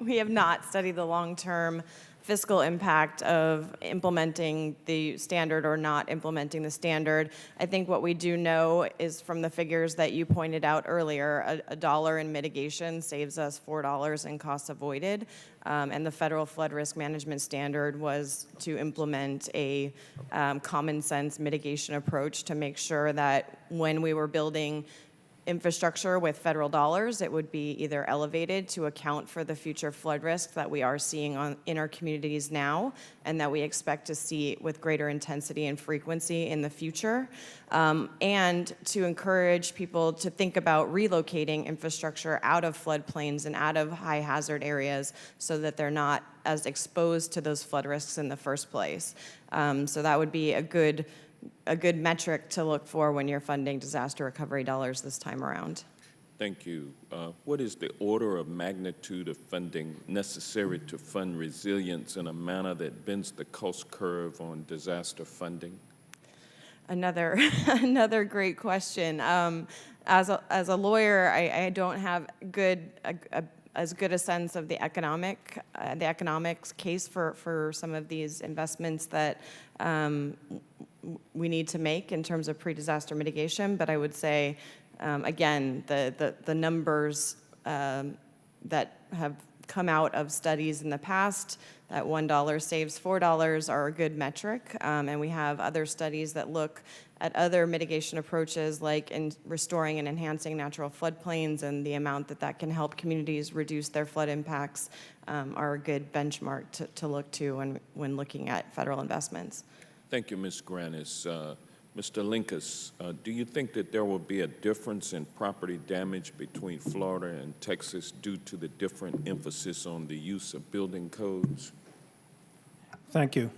we have not studied the long-term fiscal impact of implementing the standard or not implementing the standard. I think what we do know is from the figures that you pointed out earlier, a dollar in mitigation saves us $4 in costs avoided. And the federal flood risk management standard was to implement a common sense mitigation approach to make sure that when we were building infrastructure with federal dollars, it would be either elevated to account for the future flood risk that we are seeing in our communities now and that we expect to see with greater intensity and frequency in the future, and to encourage people to think about relocating infrastructure out of floodplains and out of high hazard areas so that they're not as exposed to those flood risks in the first place. So that would be a good metric to look for when you're funding disaster recovery dollars this time around. Thank you. What is the order of magnitude of funding necessary to fund resilience in a manner that bends the cost curve on disaster funding? Another great question. As a lawyer, I don't have as good a sense of the economics case for some of these investments that we need to make in terms of pre-disaster mitigation, but I would say, again, the numbers that have come out of studies in the past, that $1 saves $4 are a good metric, and we have other studies that look at other mitigation approaches like in restoring and enhancing natural floodplains and the amount that can help communities reduce their flood impacts are a good benchmark to look to when looking at federal investments. Thank you, Ms. Granis. Mr. Linkus, do you think that there will be a difference in property damage between Florida and Texas due to the different emphasis on the use of building codes? Thank you.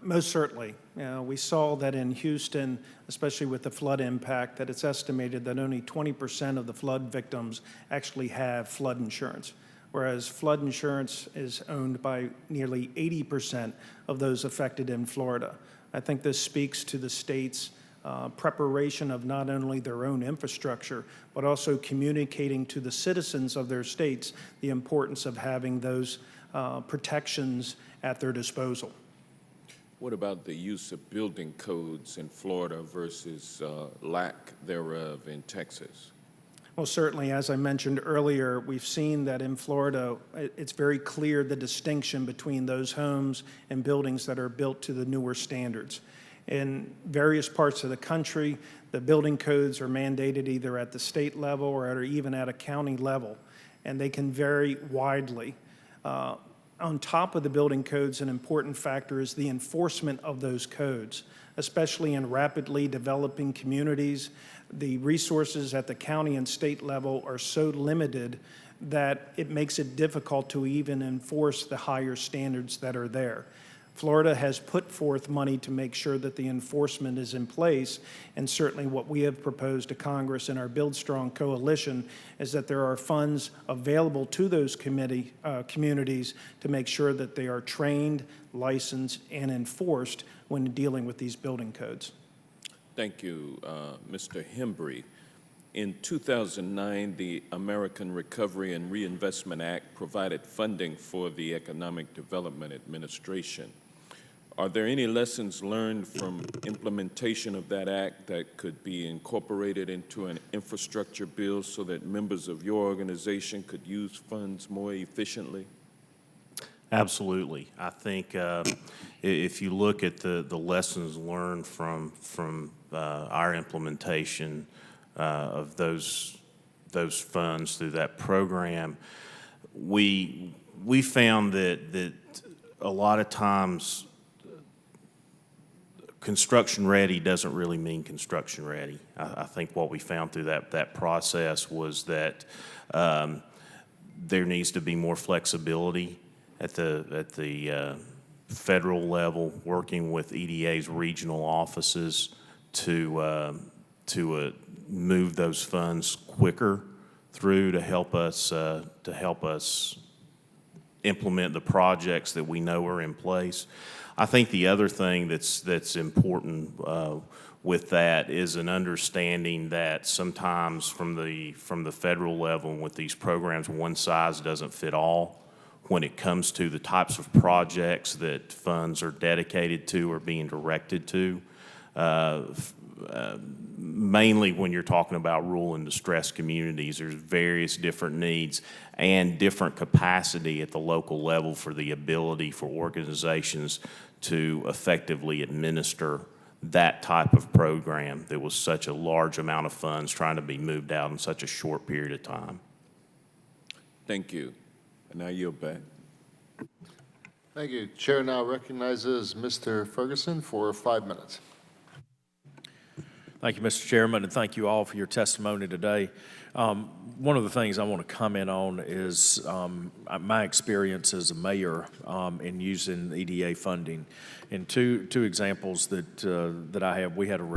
Most certainly. We saw that in Houston, especially with the flood impact, that it's estimated that only 20% of the flood victims actually have flood insurance, whereas flood insurance is owned by nearly 80% of those affected in Florida. I think this speaks to the state's preparation of not only their own infrastructure, but also communicating to the citizens of their states the importance of having those protections at their disposal. What about the use of building codes in Florida versus lack thereof in Texas? Well, certainly, as I mentioned earlier, we've seen that in Florida, it's very clear the distinction between those homes and buildings that are built to the newer standards. In various parts of the country, the building codes are mandated either at the state level or even at a county level, and they can vary widely. On top of the building codes, an important factor is the enforcement of those codes, especially in rapidly developing communities. The resources at the county and state level are so limited that it makes it difficult to even enforce the higher standards that are there. Florida has put forth money to make sure that the enforcement is in place, and certainly what we have proposed to Congress in our Build Strong coalition is that there are funds available to those communities to make sure that they are trained, licensed, and enforced when dealing with these building codes. Thank you, Mr. Hembry. In 2009, the American Recovery and Reinvestment Act provided funding for the Economic Development Administration. Are there any lessons learned from implementation of that act that could be incorporated into an infrastructure bill so that members of your organization could use funds more efficiently? Absolutely. I think if you look at the lessons learned from our implementation of those funds through that program, we found that a lot of times construction ready doesn't really mean construction ready. I think what we found through that process was that there needs to be more flexibility at the federal level, working with EDA's regional offices to move those funds quicker through to help us implement the projects that we know are in place. I think the other thing that's important with that is an understanding that sometimes from the federal level with these programs, one size doesn't fit all. when it comes to the types of projects that funds are dedicated to or being directed to. Mainly when you're talking about rural and distressed communities, there's various different needs and different capacity at the local level for the ability for organizations to effectively administer that type of program that was such a large amount of funds trying to be moved out in such a short period of time. Thank you. And now yield back. Thank you. Chair now recognizes Mr. Ferguson for 5 minutes. Thank you, Mr. Chairman, and thank you all for your testimony today. One of the things I want to comment on is my experience as a mayor in using EDA funding. And two examples that I have, we had a